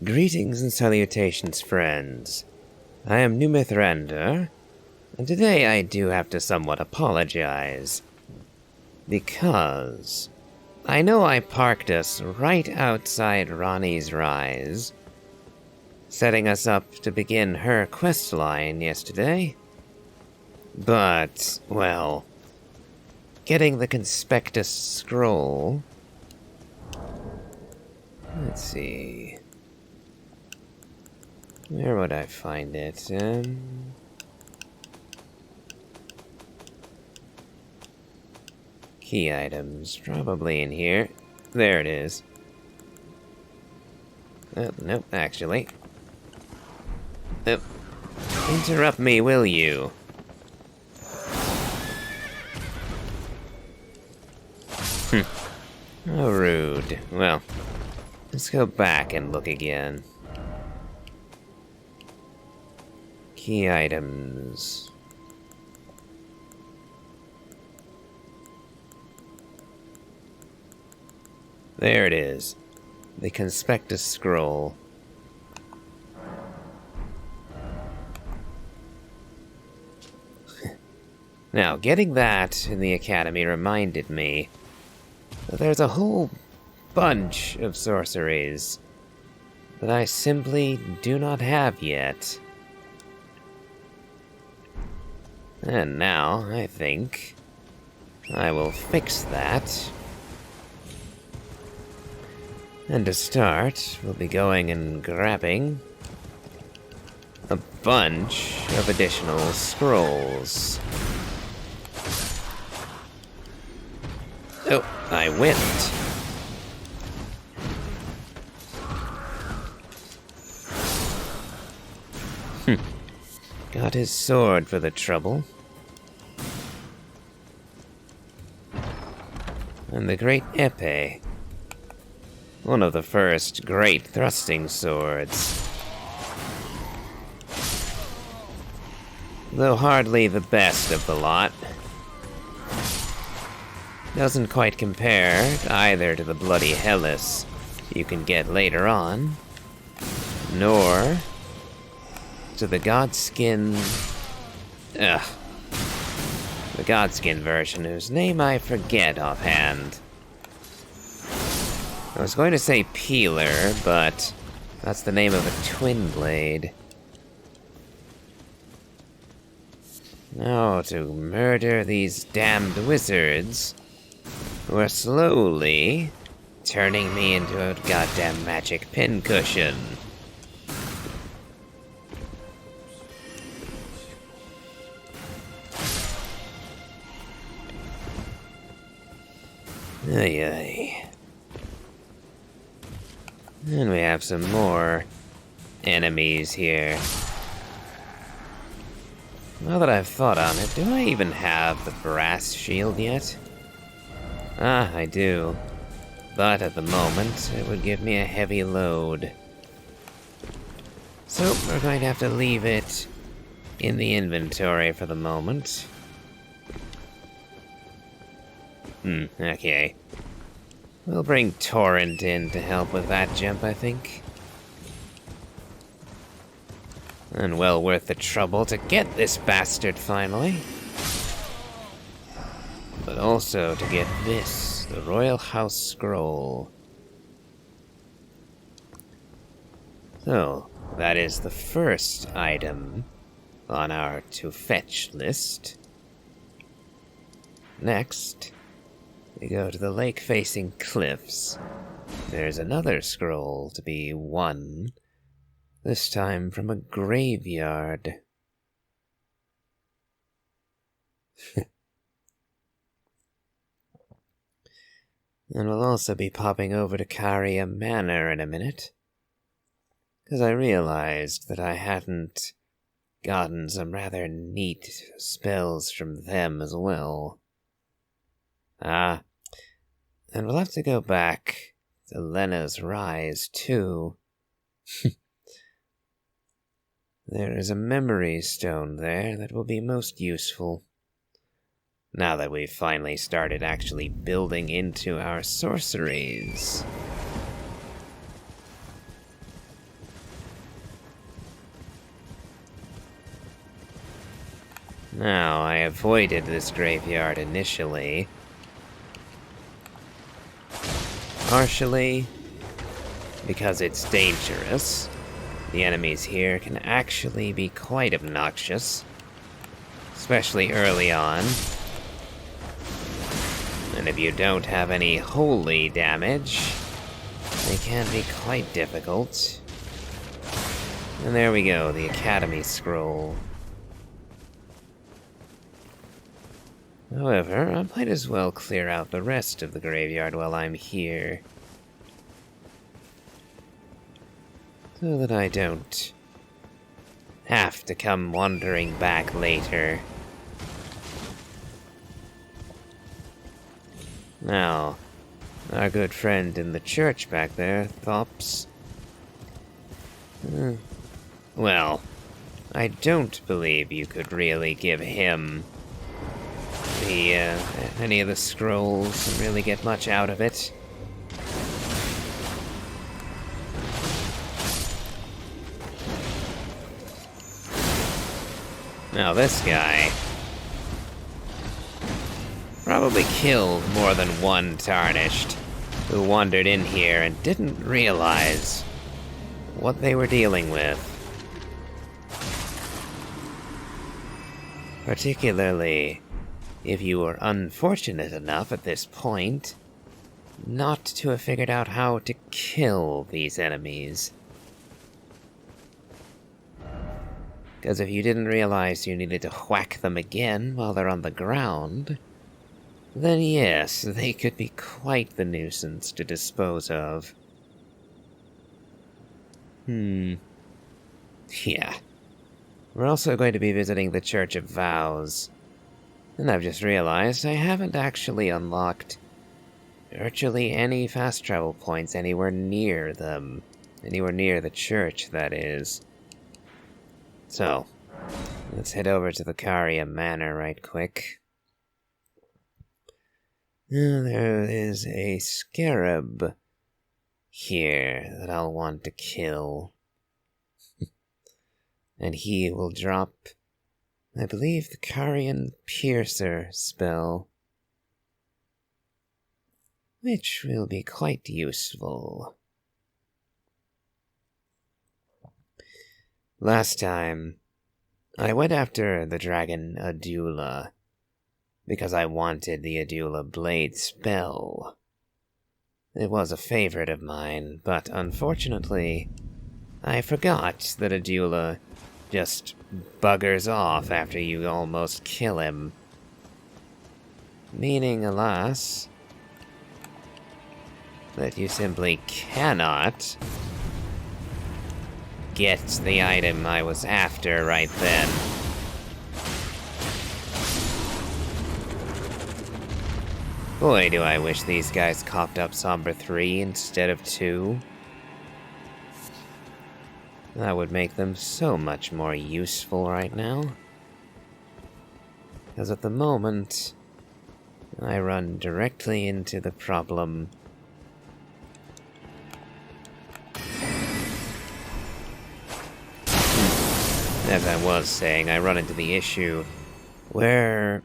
Greetings and salutations, friends. I am Numithrander, and today I do have to somewhat apologize. Because I know I parked us right outside Ronnie's Rise, setting us up to begin her quest line yesterday. But, well, getting the Conspectus Scroll... Let's see... Where would I find it? Key items, probably in here. There it is. Nope, actually. Interrupt me, will you? How rude. Well, let's go back and look again. Key items. There it is. The Conspectus Scroll. Now, getting that in the Academy reminded me that there's a whole bunch of sorceries that I simply do not have yet. And now, I think, I will fix that. And to start, we'll be going and grabbing a bunch of additional scrolls. Oh, I whiffed. Got his sword for the trouble. And the great epee. One of the first great thrusting swords. Though hardly the best of the lot. Doesn't quite compare either to the bloody Hellas you can get later on, nor to the Godskin... the Godskin version, whose name I forget offhand. I was going to say Peeler, but that's the name of a twin blade. Now to murder these damned wizards who are slowly turning me into a goddamn magic pincushion. Ay ay. And we have some more enemies here. Now that I've thought on it, do I even have the brass shield yet? Ah, I do. But at the moment, it would give me a heavy load. So, we're going to have to leave it in the inventory for the moment. Okay. We'll bring Torrent in to help with that jump, I think. And well worth the trouble to get this bastard finally. But also to get this, the Royal House Scroll. So, that is the first item on our to-fetch list. Next, we go to the lake-facing cliffs. There's another scroll to be won, this time from a graveyard. And we'll also be popping over to Caria Manor in a minute, because I realized that I hadn't gotten some rather neat spells from them as well. And we'll have to go back to Lena's Rise, too. There is a memory stone there that will be most useful. Now that we've finally started actually building into our sorceries. Now, I avoided this graveyard initially. Partially because it's dangerous. The enemies here can actually be quite obnoxious, especially early on. And if you don't have any holy damage, they can be quite difficult. And there we go, the Academy Scroll. However, I might as well clear out the rest of the graveyard while I'm here, so that I don't have to come wandering back later. Now, our good friend in the church back there, Thops. Well, I don't believe you could really give him any of the scrolls and really get much out of it. Now this guy probably killed more than one Tarnished who wandered in here and didn't realize what they were dealing with. Particularly if you were unfortunate enough at this point not to have figured out how to kill these enemies. Because if you didn't realize you needed to whack them again while they're on the ground, then yes, they could be quite the nuisance to dispose of. Yeah. We're also going to be visiting the Church of Vows. And I've just realized I haven't actually unlocked virtually any fast travel points anywhere near them. Anywhere near the church, that is. So, let's head over to the Caria Manor right quick. There is a scarab here that I'll want to kill. And he will drop, I believe, the Carian Piercer spell, which will be quite useful. Last time, I went after the dragon Adula, because I wanted the Adula Blade spell. It was a favorite of mine, but unfortunately, I forgot that Adula just buggers off after you almost kill him. Meaning, alas, that you simply cannot get the item I was after right then. Boy, do I wish these guys coughed up Somber 3 instead of 2. That would make them so much more useful right now. Because at the moment, I run directly into the problem. As I was saying, I run into the issue where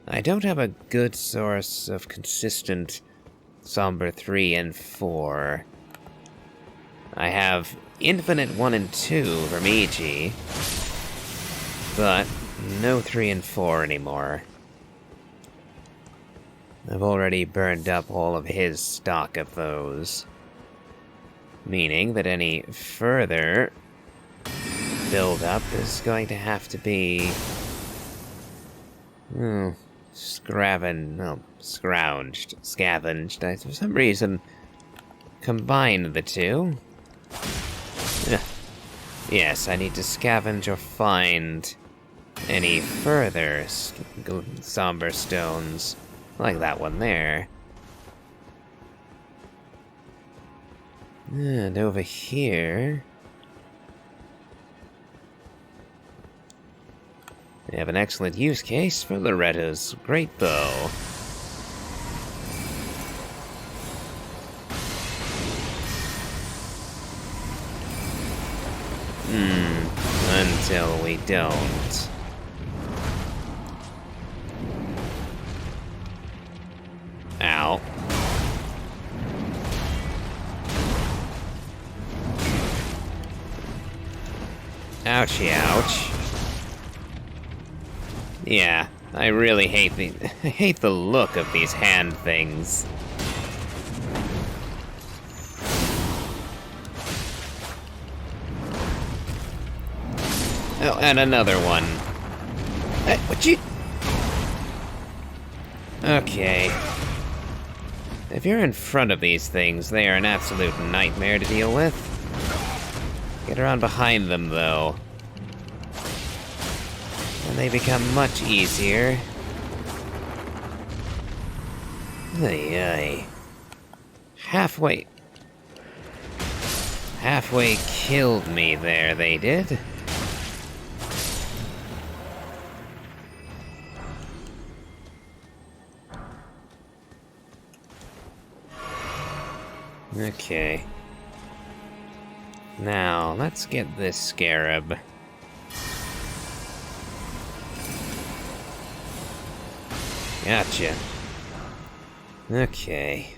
I don't have a good source of consistent Somber 3 and 4. I have Infinite 1 and 2 from Iji, but no 3 and 4 anymore. I've already burned up all of his stock of those. Meaning that any further build-up is going to have to be scavenged. I, for some reason, combine the two. Yes, I need to scavenge or find any further somber stones, like that one there. And over here, we have an excellent use case for Loretta's great bow. Until we don't. Ouchie, ouch. Yeah, I really hate I hate the look of these hand things. Oh, and another one. What you... Okay. If you're in front of these things, they are an absolute nightmare to deal with. Get around behind them, though. And they become much easier. Ay, ay. Halfway killed me there, they did. Okay. Now, let's get this scarab. Gotcha. Okay.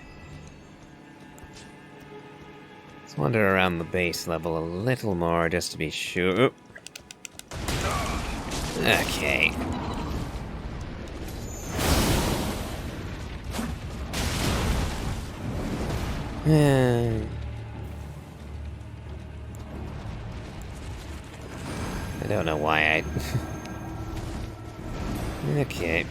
Let's wander around the base level a little more just to be sure. Oop. Okay. I don't know why I... Okay.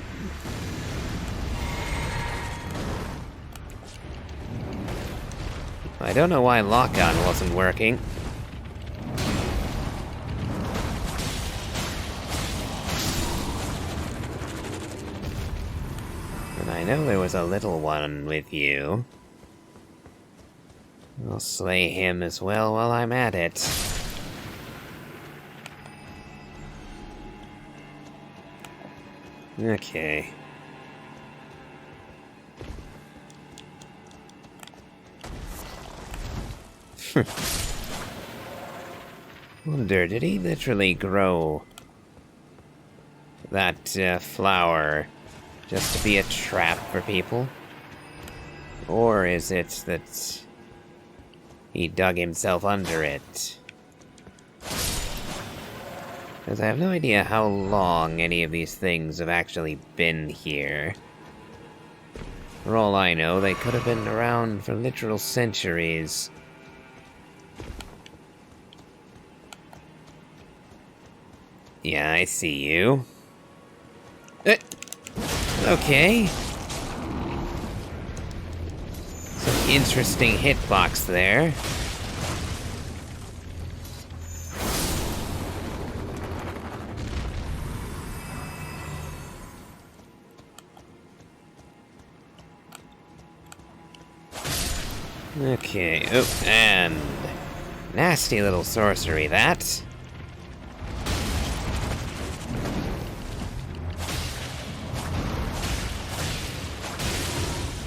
I don't know why lock-on wasn't working. And I know there was a little one with you. I'll slay him as well while I'm at it. Okay. Wonder, did he literally grow that flower just to be a trap for people? Or is it that he dug himself under it? Because I have no idea how long any of these things have actually been here. For all I know, they could have been around for literal centuries. Yeah, I see you. Okay. Some interesting hitbox there. Okay, oh, and nasty little sorcery, that.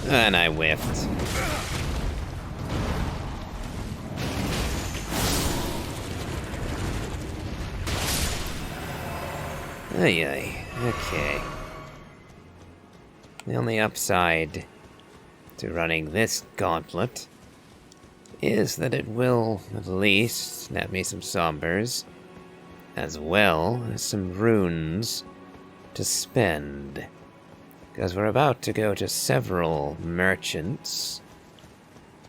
And I whiffed. Ay, ay, okay. The only upside to running this gauntlet is that it will at least net me some sombers, as well as some runes to spend. Because we're about to go to several merchants.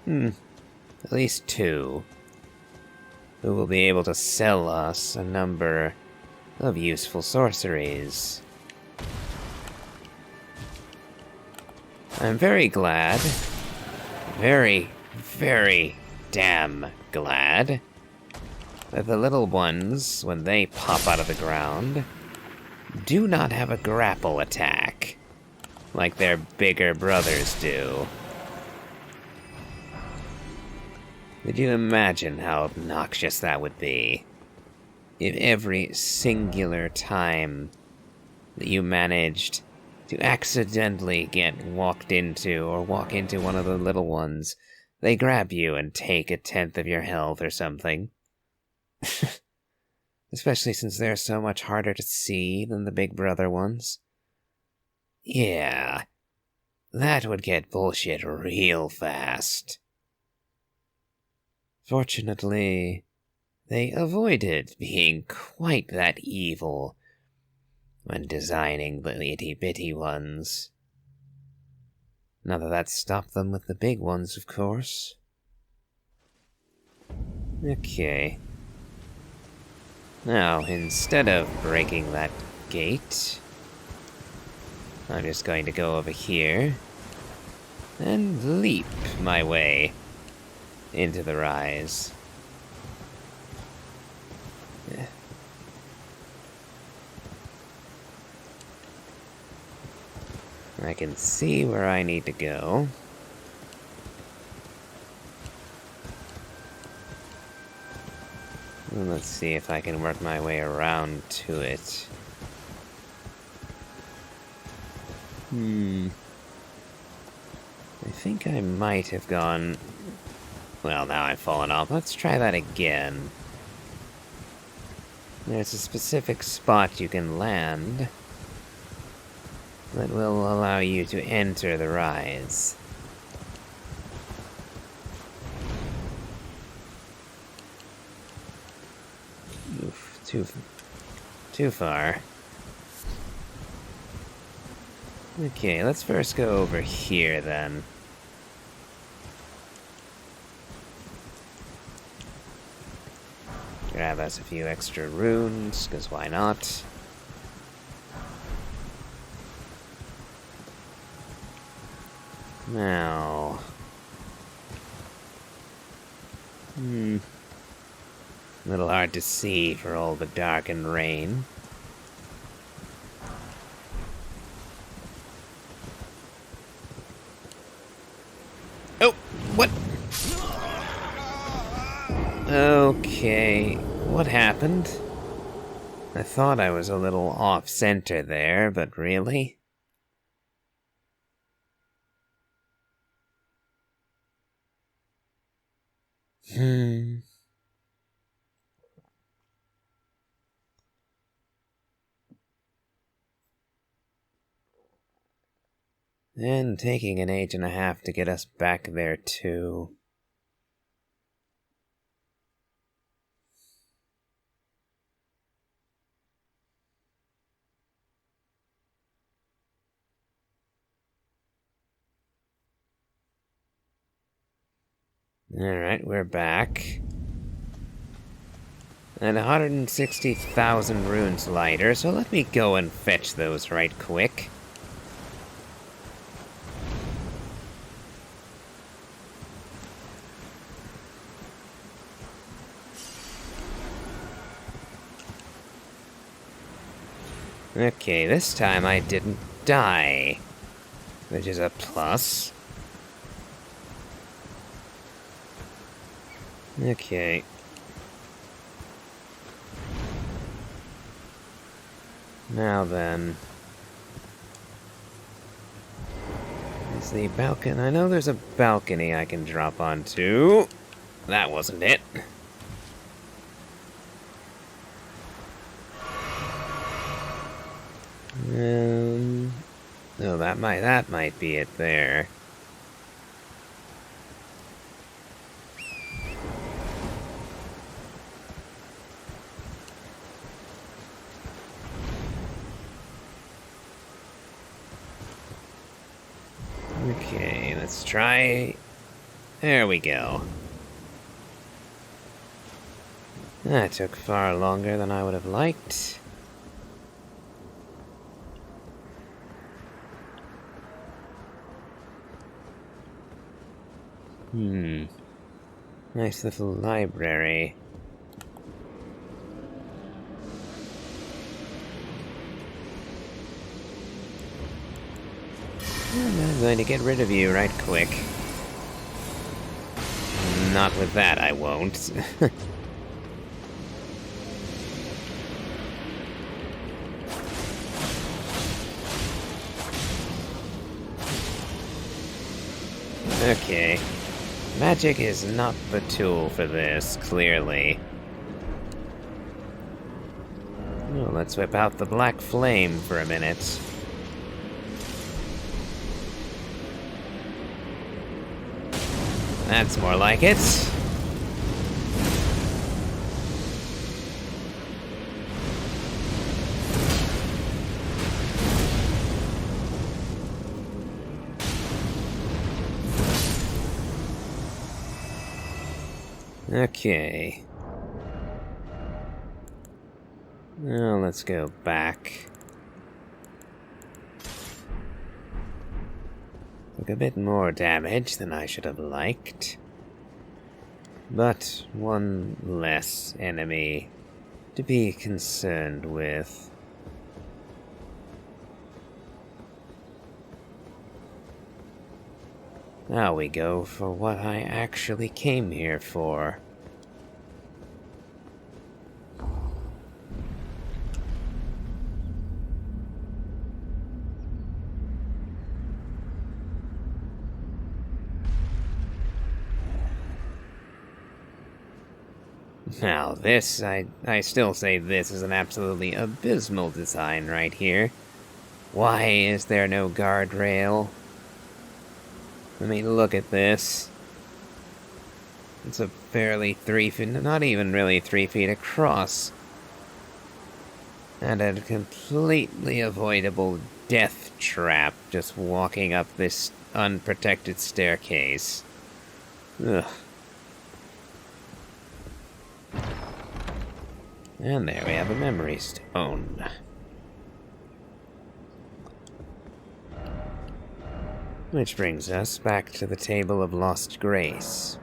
At least two. Who will be able to sell us a number of useful sorceries. I'm very glad. Very, very damn glad that the little ones, when they pop out of the ground, do not have a grapple attack like their bigger brothers do. Could you imagine how obnoxious that would be? If every singular time that you managed to accidentally get walked into or walk into one of the little ones, they grab you and take 1/10 of your health or something. Especially since they're so much harder to see than the big brother ones. Yeah, that would get bullshit real fast. Fortunately, they avoided being quite that evil when designing the itty-bitty ones. Not that that stopped them with the big ones, of course. Okay. Now, instead of breaking that gate, I'm just going to go over here and leap my way into the rise. I can see where I need to go. And let's see if I can work my way around to it. I think I might have gone... Well, now I've fallen off. Let's try that again. There's a specific spot you can land that will allow you to enter the rise. Oof, too far. Okay, let's first go over here then. Grab us a few extra runes, because why not? Now... A little hard to see for all the dark and rain. Oh, what? Okay, what happened? I thought I was a little off-center there, but really? And taking an age and a half to get us back there, too. Alright, we're back. And 160,000 runes lighter, so let me go and fetch those right quick. Okay, this time I didn't die, which is a plus. Okay. Now then. Is the balcony? I know there's a balcony I can drop onto. That wasn't it. No, that might be it there. Okay, let's try... There we go. That took far longer than I would have liked. Nice little library. I'm going to get rid of you right quick. Not with that, I won't. Okay. Magic is not the tool for this, clearly. Oh, let's whip out the black flame for a minute. That's more like it. Okay. Well, let's go back. Took a bit more damage than I should have liked. But one less enemy to be concerned with. Now we go for what I actually came here for. Now this, I still say this is an absolutely abysmal design right here. Why is there no guardrail? I mean, look at this. It's a barely 3 feet, not even really 3 feet across. And a completely avoidable death trap just walking up this unprotected staircase. Ugh. And there we have a memory stone. Which brings us back to the Table of Lost Grace,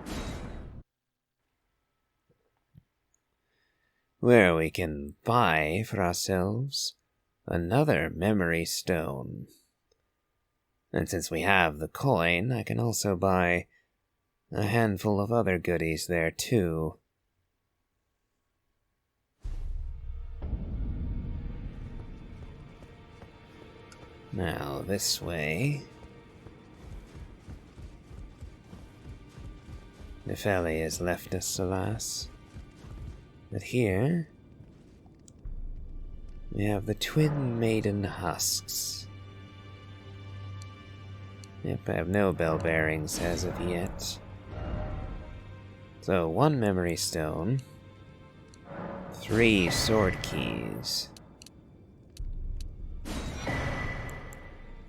where we can buy for ourselves another memory stone. And since we have the coin, I can also buy a handful of other goodies there too. Now, this way. Nefeli has left us, alas. But here, we have the Twin Maiden Husks. Yep, I have no bell bearings as of yet. So, 1 memory stone, 3 sword keys.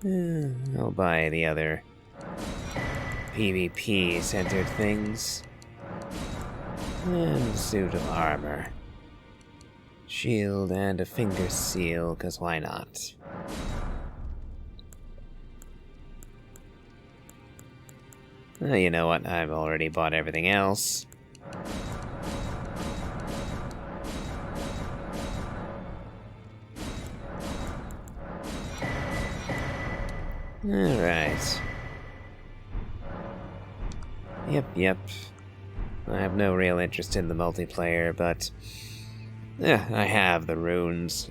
I'll buy the other PvP-centered things. And a suit of armor. Shield and a finger seal, 'cause why not? Well, you know what? I've already bought everything else. Alright. Yep. I have no real interest in the multiplayer, but I have the runes.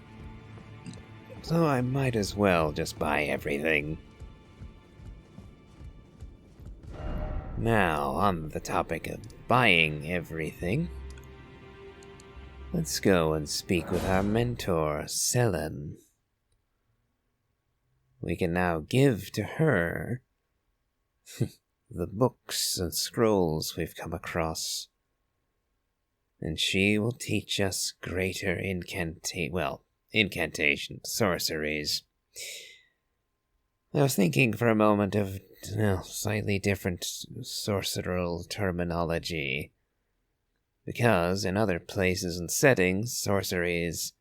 So I might as well just buy everything. Now, on the topic of buying everything, let's go and speak with our mentor, Selen. We can now give to her the books and scrolls we've come across, and she will teach us greater incantation, sorceries. I was thinking for a moment of slightly different sorceral terminology, because in other places and settings, sorceries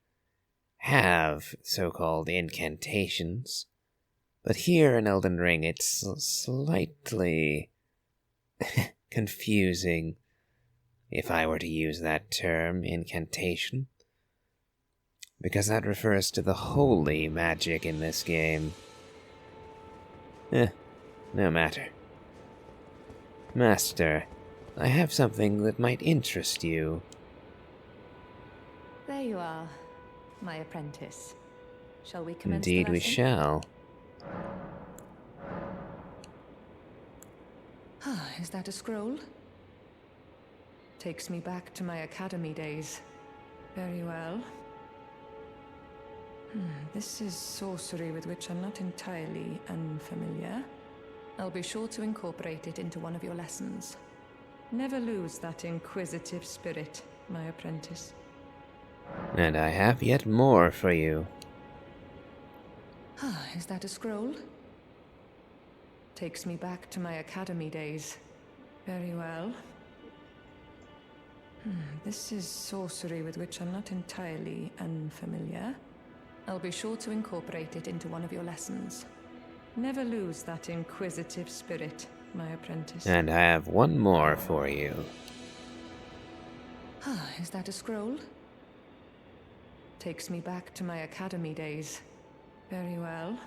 have so-called incantations, but here in Elden Ring it's slightly confusing, if I were to use that term, incantation, because that refers to the holy magic in this game. No matter. Master, I have something that might interest you. There you are, my apprentice. Shall we commence Indeed the we lesson? shall. Is that a scroll? Takes me back to my academy days. Very well. This is sorcery with which I'm not entirely unfamiliar. I'll be sure to incorporate it into one of your lessons. Never lose that inquisitive spirit, my apprentice. And I have yet more for you. Is that a scroll? Takes me back to my academy days. Very well. This is sorcery with which I'm not entirely unfamiliar. I'll be sure to incorporate it into one of your lessons. Never lose that inquisitive spirit, my apprentice. And I have one more for you. Is that a scroll? Takes me back to my academy days. Very well.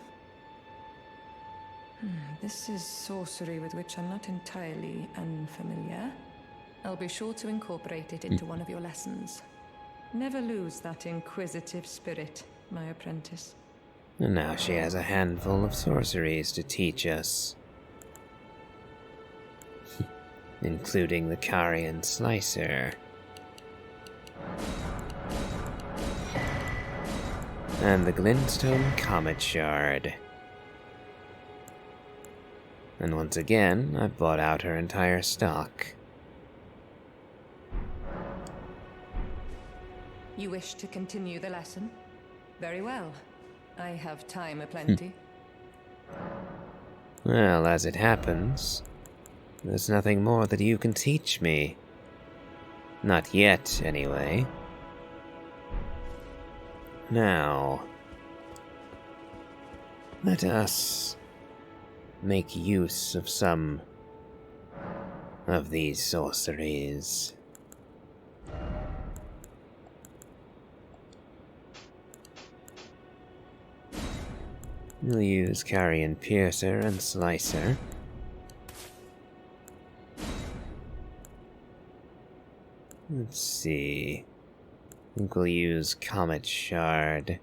This is sorcery with which I'm not entirely unfamiliar. I'll be sure to incorporate it into one of your lessons. Never lose that inquisitive spirit, my apprentice. And now she has a handful of sorceries to teach us. Including the Carian Slicer. And the Glintstone Comet Shard. And once again, I bought out her entire stock. You wish to continue the lesson? Very well. I have time aplenty. Well, as it happens, there's nothing more that you can teach me. Not yet, anyway. Now, let us make use of some of these sorceries. We'll use Carian Piercer and Slicer. Let's see. I think we'll use Comet Shard.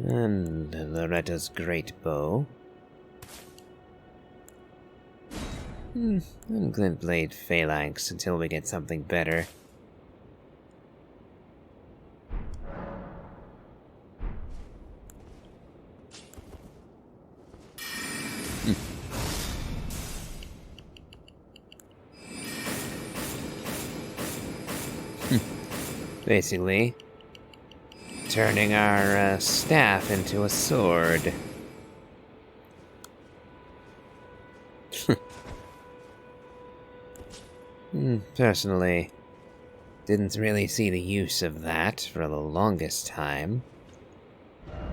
And Loretta's Great Bow. And Glintblade Phalanx until we get something better. Basically, turning our staff into a sword. Personally, didn't really see the use of that for the longest time.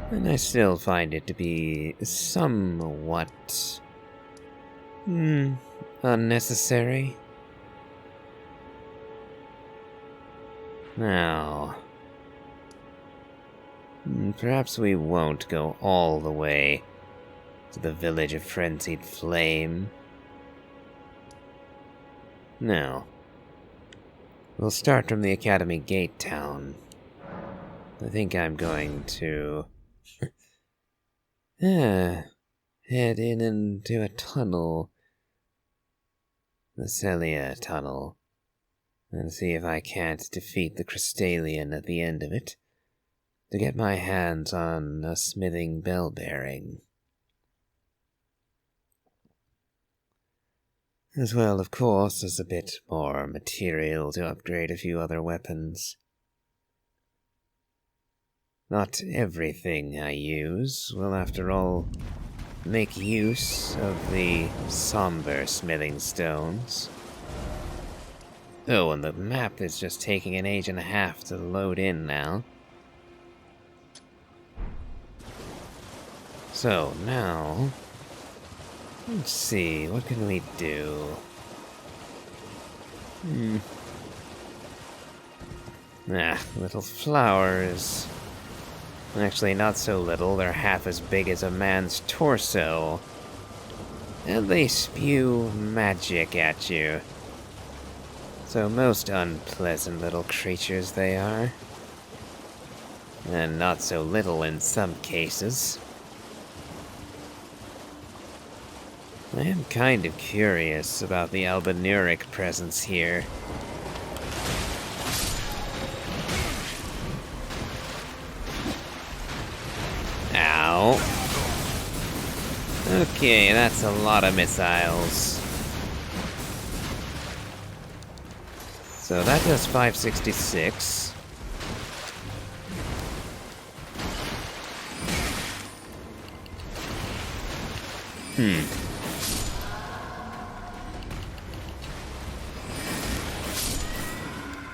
And I still find it to be somewhat unnecessary. Now, perhaps we won't go all the way to the village of Frenzied Flame. No. We'll start from the Academy Gate Town. I think I'm going to head in into a tunnel. The Celia Tunnel. And see if I can't defeat the Crystallian at the end of it, to get my hands on a smithing bell bearing. As well, of course, as a bit more material to upgrade a few other weapons. Not everything I use will, after all, make use of the somber smithing stones. Oh, and the map is just taking an age and a half to load in now. So, now... let's see, what can we do? Little flowers. Actually, not so little, they're half as big as a man's torso. And they spew magic at you. So most unpleasant little creatures they are. And not so little in some cases. I am kind of curious about the albinuric presence here. Ow. Okay, that's a lot of missiles. So that does 566.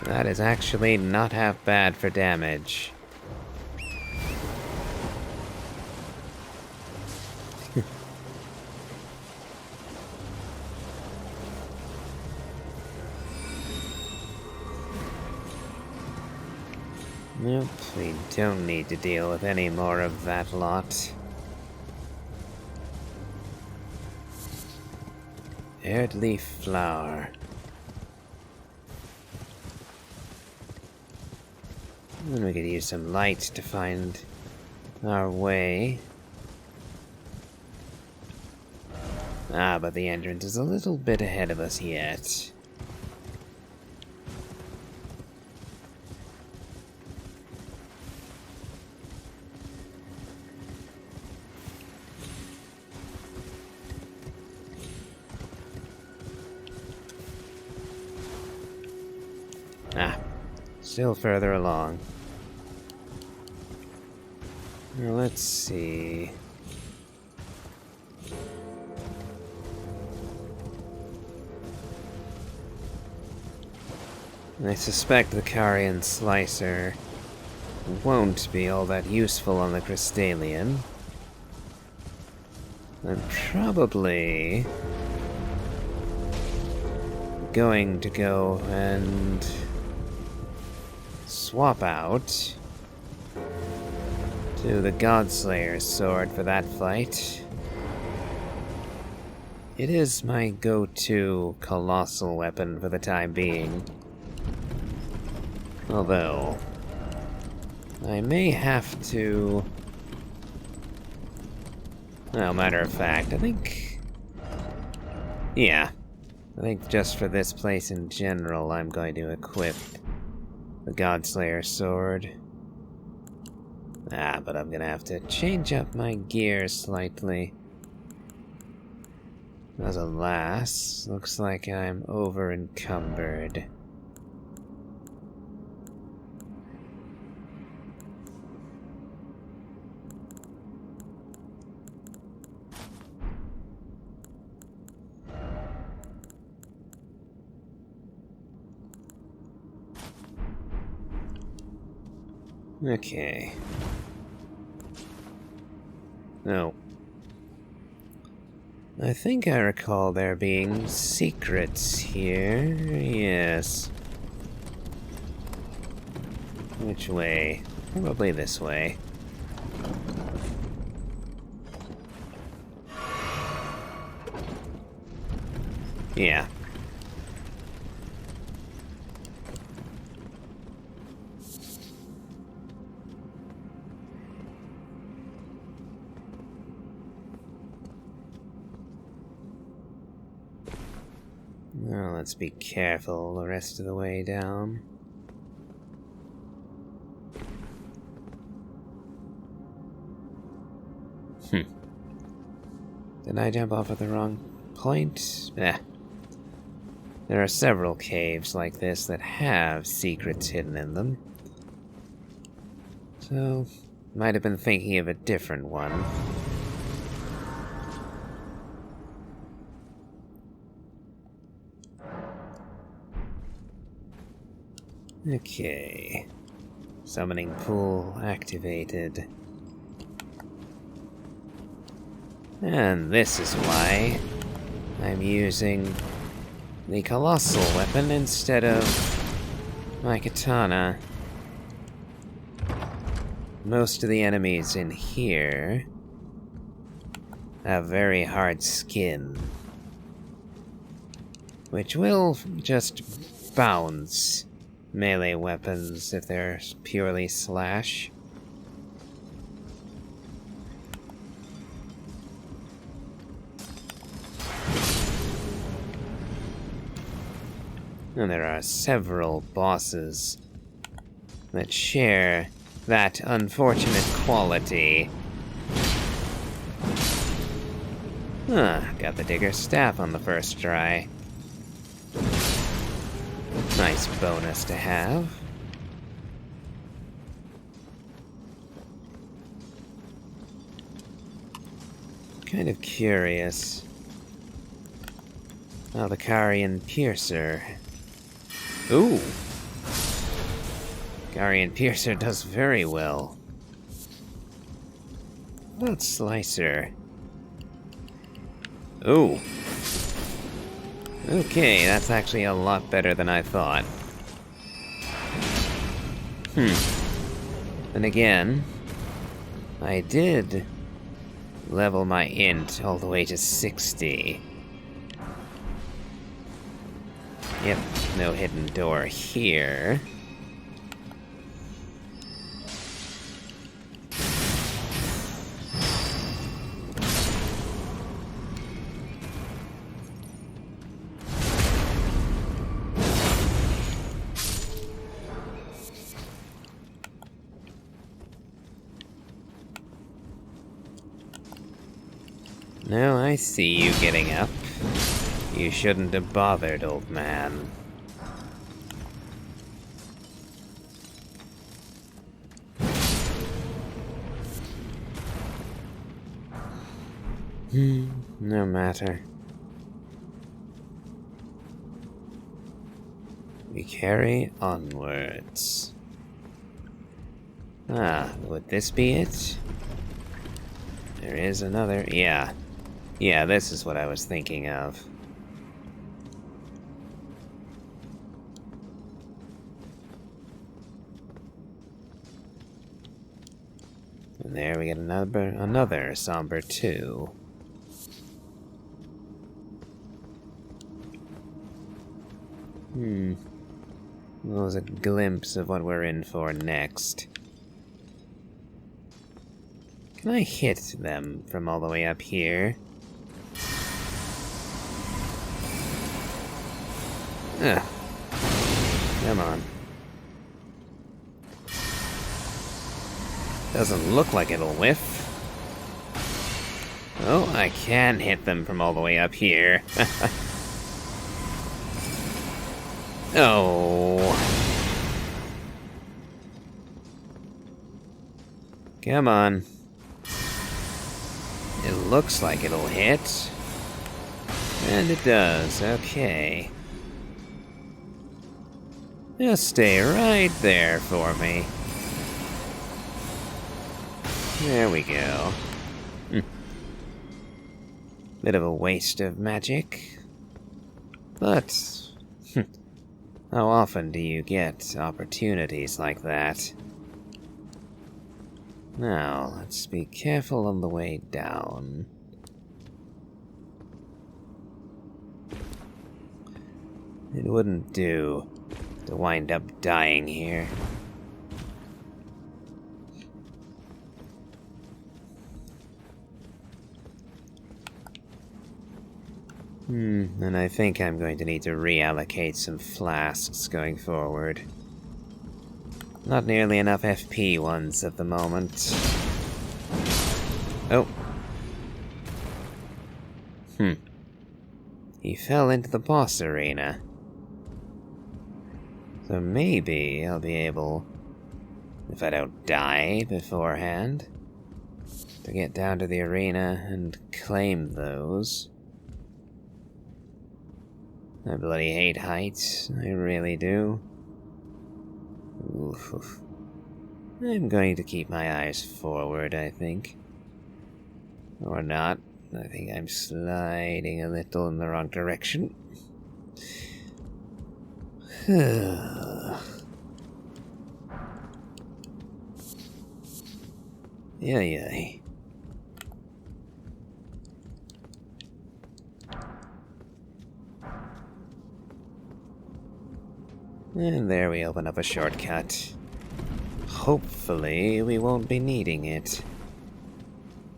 That is actually not half bad for damage. Nope, we don't need to deal with any more of that lot. Erdtree flower. And we could use some light to find our way. Ah, but the entrance is a little bit ahead of us yet. Ah, still further along. Now, let's see. I suspect the Carian Slicer won't be all that useful on the Crystallian. I'm probably going to go and swap out to the Godslayer's sword for that fight. It is my go-to colossal weapon for the time being. Although, I may have to... Well, matter of fact, I think just for this place in general, I'm going to equip the Godslayer sword. Ah, but I'm gonna have to change up my gear slightly. As alas, looks like I'm over-encumbered. Okay. No. I think I recall there being secrets here. Yes. Which way? Probably this way. Yeah. Well, let's be careful the rest of the way down. Did I jump off at the wrong point? Eh. There are several caves like this that have secrets hidden in them. So, might have been thinking of a different one. Okay. Summoning pool activated. And this is why I'm using the colossal weapon instead of my katana. Most of the enemies in here have very hard skin, which will just bounce melee weapons if they're purely slash. And there are several bosses that share that unfortunate quality. Got the digger's staff on the first try. Nice bonus to have. Kind of curious how the Carian Piercer... Ooh! Guardian Piercer does very well. What Slicer? Ooh. Okay, that's actually a lot better than I thought. And again, I did level my int all the way to 60. Yep, no hidden door here. No, I see you getting up. You shouldn't have bothered, old man. No matter. We carry onwards. Ah, would this be it? There is another. Yeah, this is what I was thinking of. And there we get another somber 2. That was a glimpse of what we're in for next. Can I hit them from all the way up here? Ugh. Come on. Doesn't look like it'll whiff. Oh, I can hit them from all the way up here. Oh. Come on. It looks like it'll hit. And it does, okay. Just stay right there for me. There we go. Bit of a waste of magic. But how often do you get opportunities like that? Now, let's be careful on the way down. It wouldn't do to wind up dying here. And I think I'm going to need to reallocate some flasks going forward. Not nearly enough FP ones at the moment. Oh. He fell into the boss arena. So maybe I'll be able, if I don't die beforehand, to get down to the arena and claim those. I bloody hate heights, I really do. Oof. I'm going to keep my eyes forward, I think. Or not. I think I'm sliding a little in the wrong direction. Yay. And there we open up a shortcut. Hopefully we won't be needing it.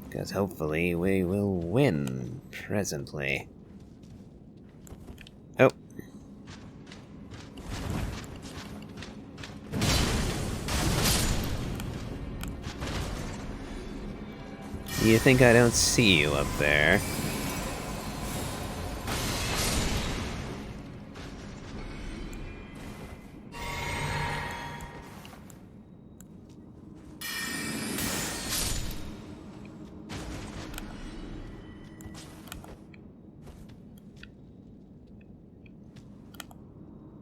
Because hopefully we will win presently. Oh. You think I don't see you up there?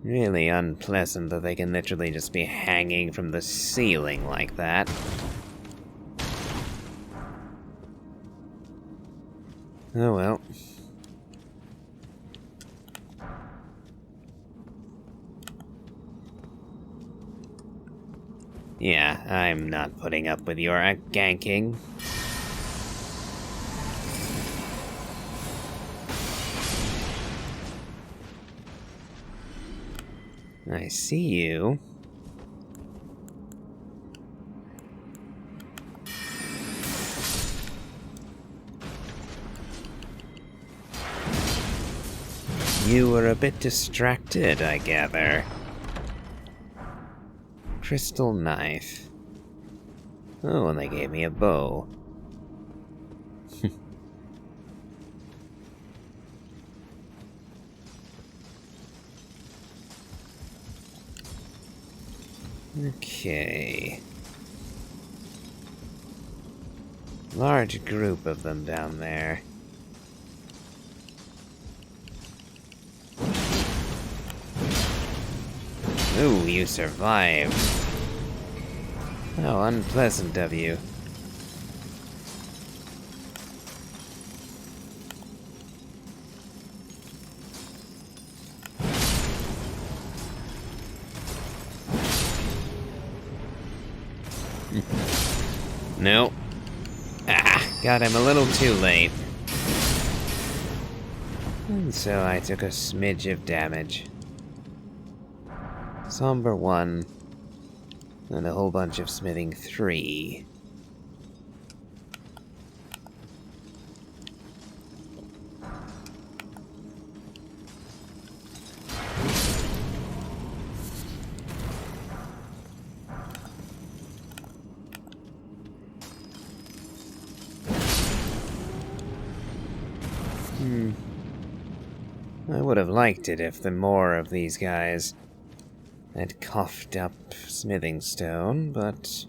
Really unpleasant that they can literally just be hanging from the ceiling like that. Oh well. Yeah, I'm not putting up with your ganking. I see you. You were a bit distracted, I gather. Crystal knife. Oh, and they gave me a bow. Okay. Large group of them down there. Ooh, you survived. How unpleasant of you. No. Ah, got him a little too late. And so I took a smidge of damage. Somber 1. And a whole bunch of smithing 3. I would have liked it if the more of these guys had coughed up smithing stone, but...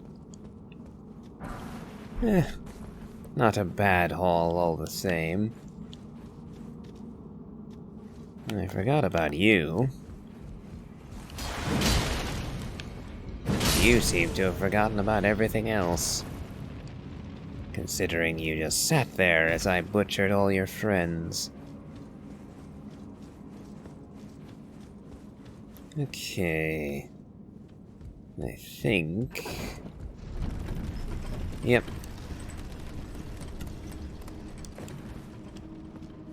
not a bad haul all the same. I forgot about you. You seem to have forgotten about everything else. Considering you just sat there as I butchered all your friends. Okay. I think... Yep.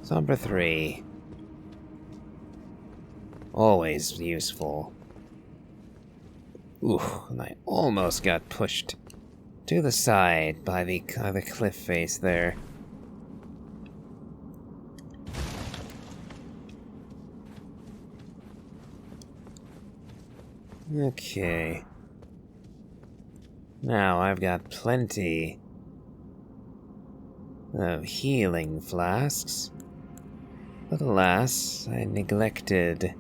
Somber 3. Always useful. Ooh, and I almost got pushed to the side by the cliff face there. Okay. Now I've got plenty of healing flasks. But alas, I neglected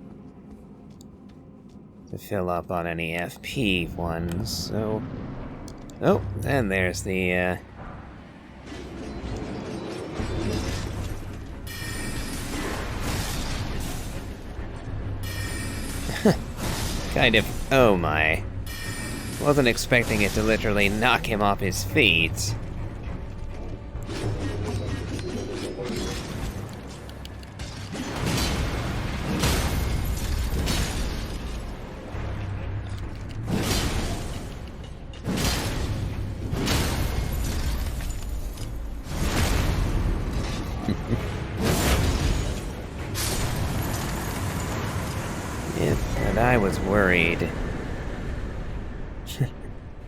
to fill up on any FP ones, so... Oh, and there's the, kind of... Oh my. Wasn't expecting it to literally knock him off his feet. Yep, and I was worried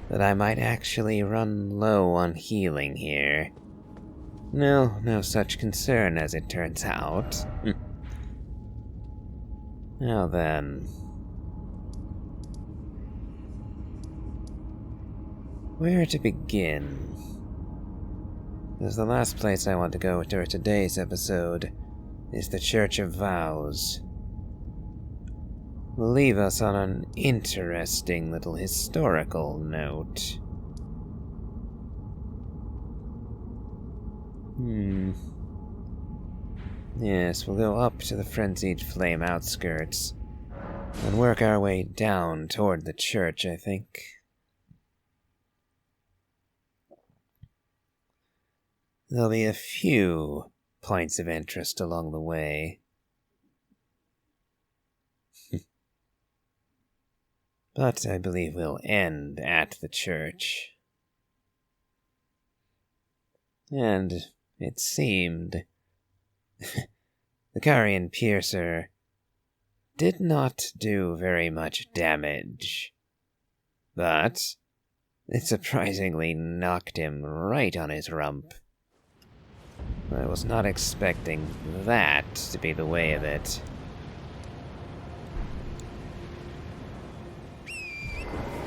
that I might actually run low on healing here. No, no such concern as it turns out. Now then... where to begin? Because the last place I want to go to today's episode is the Church of Vows. Will leave us on an interesting little historical note. Yes, we'll go up to the Frenzied Flame outskirts and work our way down toward the church, I think. There'll be a few points of interest along the way. But I believe we'll end at the church. And it seemed the Carian Piercer did not do very much damage, but it surprisingly knocked him right on his rump. I was not expecting that to be the way of it.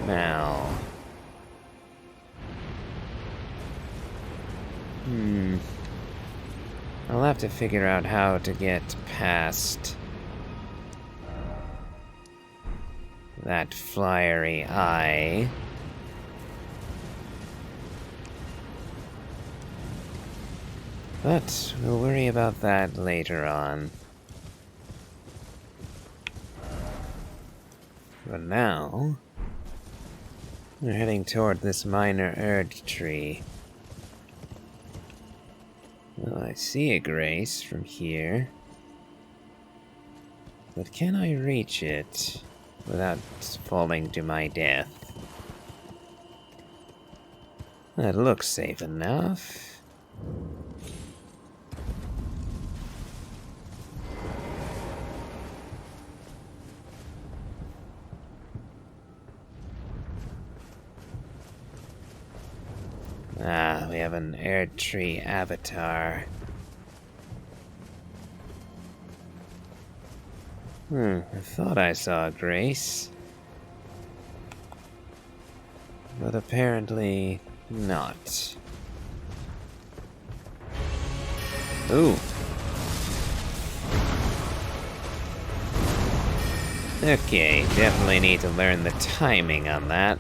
Now... I'll have to figure out how to get past that flyery eye. But we'll worry about that later on. For now, we're heading toward this minor Erdtree. Well, I see a grace from here. But can I reach it without falling to my death? That looks safe enough. Ah, we have an Erdtree avatar. I thought I saw Grace. But apparently not. Ooh. Okay, definitely need to learn the timing on that.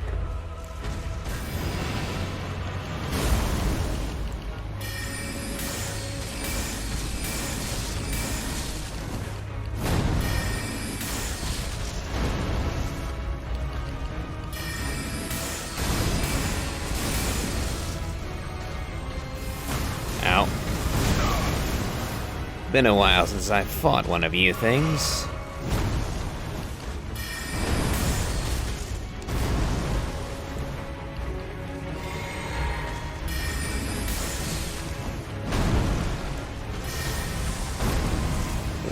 Been a while since I've fought one of you things.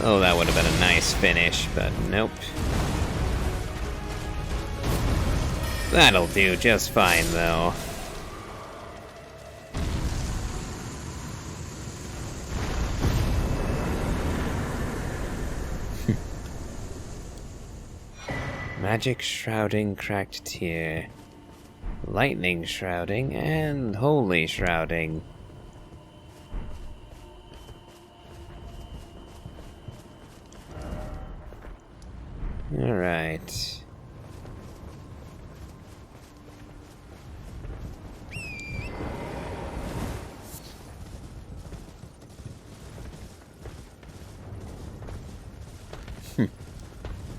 Oh, that would have been a nice finish, but nope. That'll do just fine, though. Magic Shrouding Cracked Tear, Lightning Shrouding, and Holy Shrouding. Alright.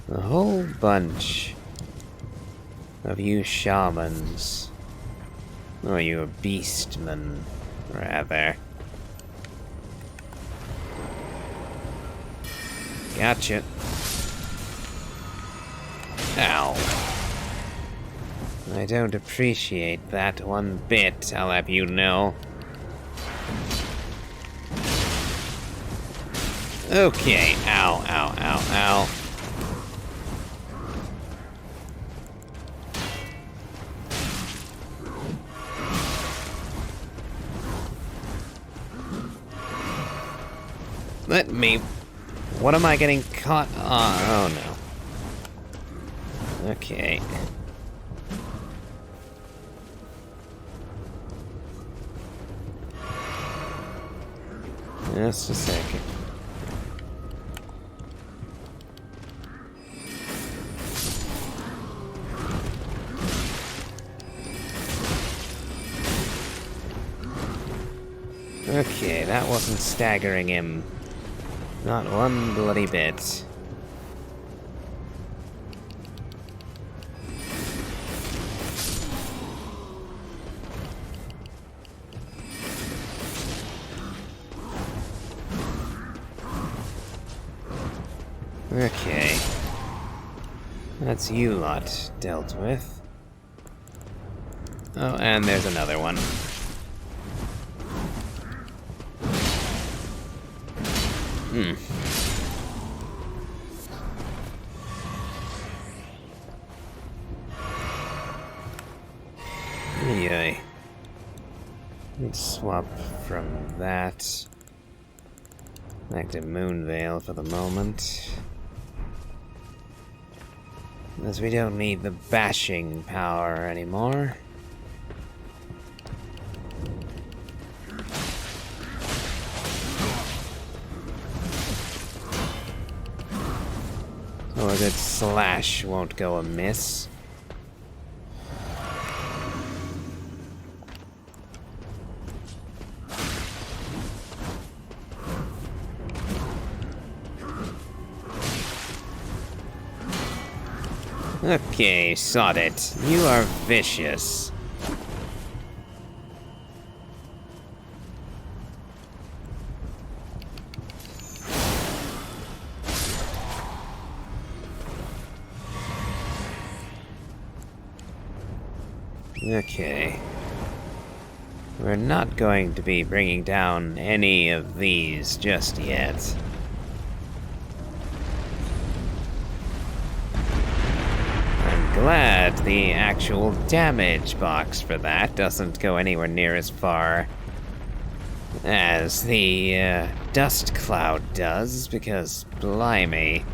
A whole bunch of you shamans, or you beastmen, rather. Gotcha. Ow. I don't appreciate that one bit, I'll have you know. Okay, ow, ow, ow, ow. Let me... What am I getting caught on? Oh no. Okay. Just a second. Okay, that wasn't staggering him. Not one bloody bit. Okay. That's you lot dealt with. Oh, and there's another one. Yay. Let's swap from that back to Moonvale for the moment. Because we don't need the bashing power anymore. So a good slash won't go amiss. Okay, sod it. You are vicious. Okay. We're not going to be bringing down any of these just yet. Glad the actual damage box for that doesn't go anywhere near as far as the dust cloud does, because blimey.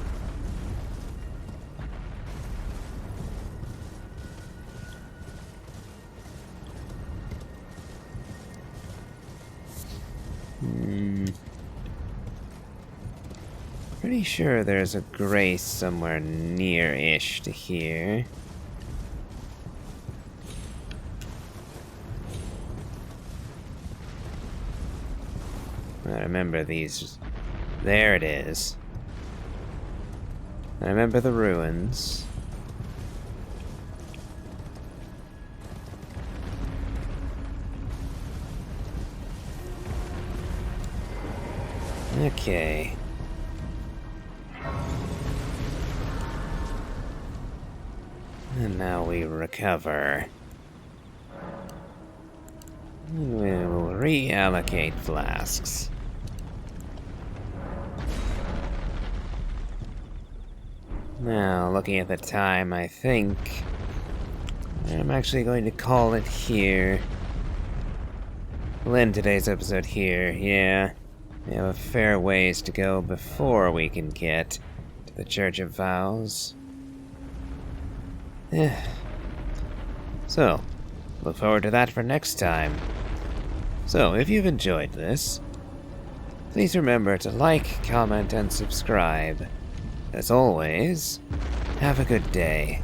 Pretty sure there's a grace somewhere near-ish to here. I remember these. There it is. I remember the ruins. Okay. And now we recover. And we'll reallocate flasks. Now, looking at the time, I think I'm actually going to call it here. We'll end today's episode here, yeah. We have a fair ways to go before we can get to the Church of Vows. So, look forward to that for next time. So, if you've enjoyed this, please remember to like, comment, and subscribe. As always, have a good day.